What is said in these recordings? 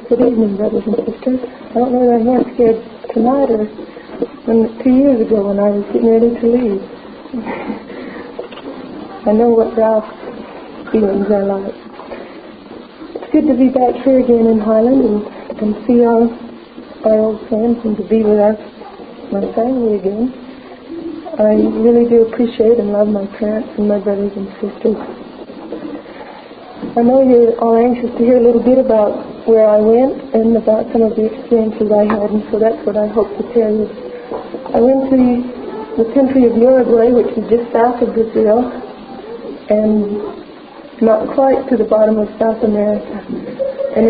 Good evening, brothers and sisters. I don't know that I'm more scared tonight or than 2 years ago when I was getting ready to leave. I know what Ralph's feelings are like. It's good to be back here again in Highland and see all our old friends and to be with my family again. I really do appreciate and love my parents and my brothers and sisters. I know you're all anxious to hear a little bit about where I went and about some of the experiences I had, and so that's what I hope to tell you. I went to the country of Uruguay, which is just south of Brazil, and not quite to the bottom of South America. And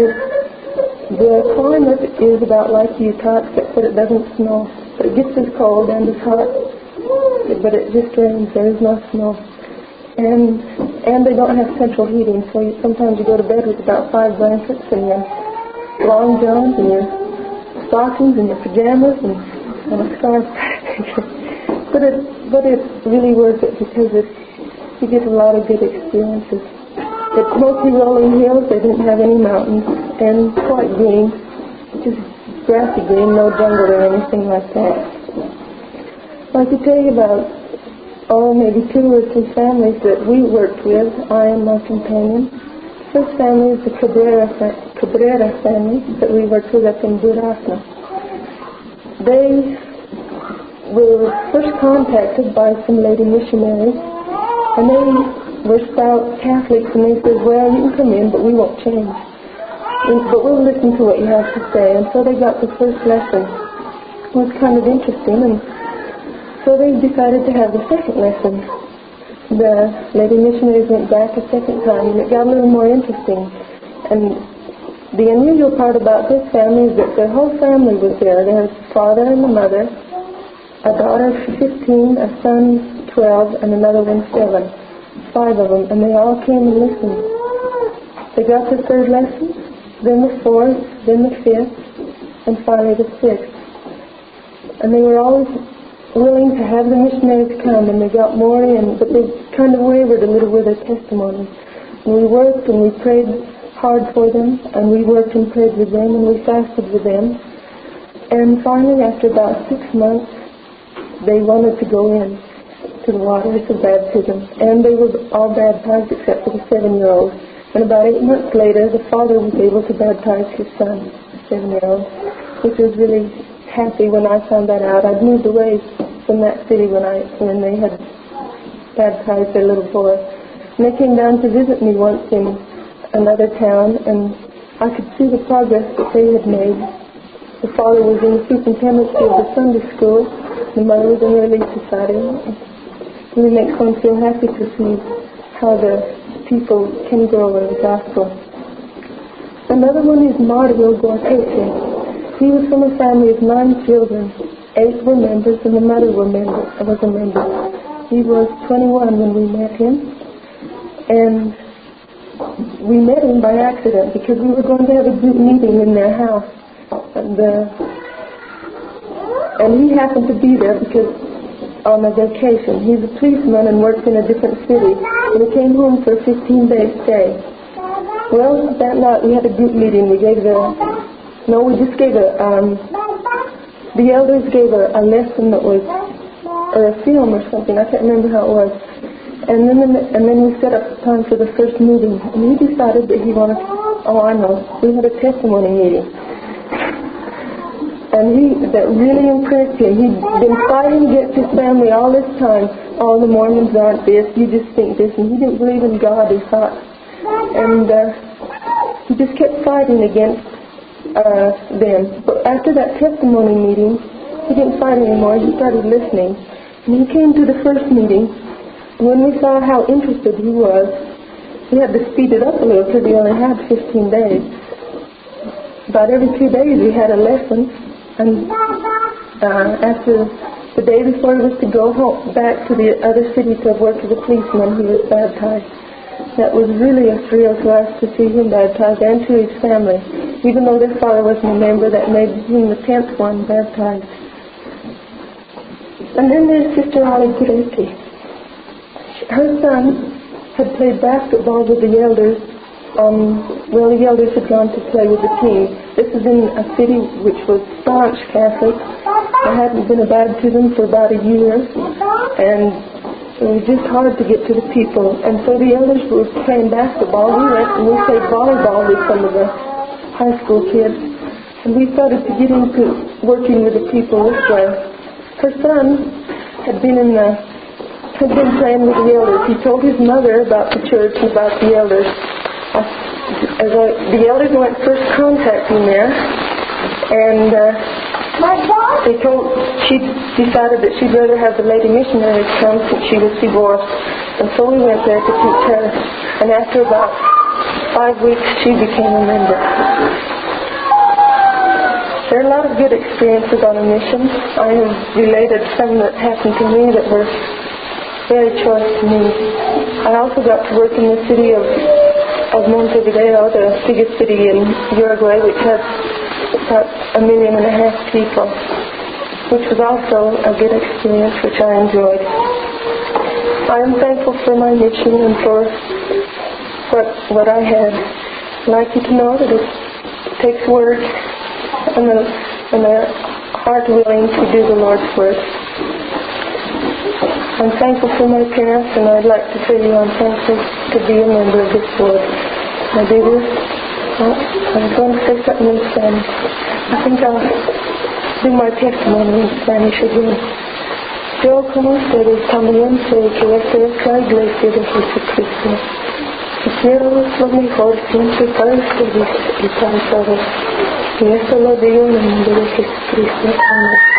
the climate is about like Utah, except that it doesn't snow. But it gets as cold and as hot, but it just rains. There is no snow. And they don't have central heating, so sometimes you go to bed with about 5 blankets and your long johns and your stockings and your pajamas and a scarf. but it's really worth it because you get a lot of good experiences. It's mostly rolling hills. They didn't have any mountains, and quite green, just grassy green, no jungle or anything like that. I could tell you about maybe 2 or 3 families that we worked with, I and my companion. The first family is the Cabrera family that we worked with up in Durazno. They were first contacted by some lady missionaries, and they were stout Catholics, and they said, well, you can come in, but we won't change. But we'll listen to what you have to say. And so they got the first lesson. It was kind of interesting, and so they decided to have the second lesson. The lady missionaries went back a second time, and it got a little more interesting. And the unusual part about this family is that their whole family was there. Their father and the mother, a daughter 15, a son 12, and another one 7. 5 of them, and they all came and listened. They got the third lesson, then the fourth, then the fifth, and finally the 6th. And they were always willing to have the missionaries come, and they got more in, but they kind of wavered a little with their testimony. And we worked and we prayed hard for them, and we worked and prayed with them, and we fasted with them. And finally, after about 6 months, they wanted to go in to the waters of baptism, and they were all baptized except for the 7-year-old. And about 8 months later, the father was able to baptize his son, the 7-year-old, which was really happy when I found that out. I'd moved away from that city when they had baptized their little boy. And they came down to visit me once in another town, and I could see the progress that they had made. The father was in the superintendency of the Sunday school, the mother was in the Relief Society. It really makes one feel happy to see how the people can grow in the gospel. Another one is Mario Guartete. He was from a family of 9 children. 8 were members, and the mother was a member. He was 21 when we met him, and we met him by accident because we were going to have a group meeting in their house, and he happened to be there because on a vacation. He's a policeman and works in a different city, and he came home for a 15-day stay. Well, that night we had a group meeting. We just gave the elders gave a lesson that was, or a film or something, I can't remember how it was. And then we set up time for the first meeting, and he decided that he wanted, we had a testimony meeting. And that really impressed him. He'd been fighting against his family all this time. All the Mormons aren't this, you just think this, and he didn't believe in God, he thought. And he just kept fighting against them. But after that testimony meeting, he didn't fight anymore. He started listening. And he came to the first meeting. And when we saw how interested he was, we had to speed it up a little because he only had 15 days. About every 2 days we had a lesson. And after the day before he was to go home, back to the other city to work as a policeman, he was baptized. That was really a thrill to us to see him baptized and to his family. Even though their father wasn't a member, that made him the 10th one baptized. And then there's Sister Ali Gureki. Her son had played basketball with the elders well, the elders had gone to play with the team. This was in a city which was staunch Catholic. I hadn't been bad to them for about a year, and it was just hard to get to the people. And so the elders were playing basketball. We went and we played volleyball with some of the high school kids. And we started to get into working with the people this way. Her son had been playing with the elders. He told his mother about the church and about the elders. The elders went first contacting there, and she decided that she'd rather have the lady missionaries come since she was divorced. And so we went there to teach her. And after about 5 weeks, she became a member. There are a lot of good experiences on a mission. I have related some that happened to me that were very choice to me. I also got to work in the city of Montevideo, the biggest city in Uruguay, which has about 1.5 million people, which was also a good experience, which I enjoyed. I am thankful for my mission and for what I had. I'd like you to know that it takes work and a heart willing to do the Lord's work. I'm thankful for my parents, and I'd like to tell you I'm thankful to be a member of this board. I do this. I was going to say something in Spanish. I think I'll do my testimony in Spanish again. Yo, como ustedes, también sé que esta es la iglesia de Jesucristo. Y quiero lo mejor siempre para ustedes y para todos. Y esto lo digo en el nombre de Jesucristo. Amén.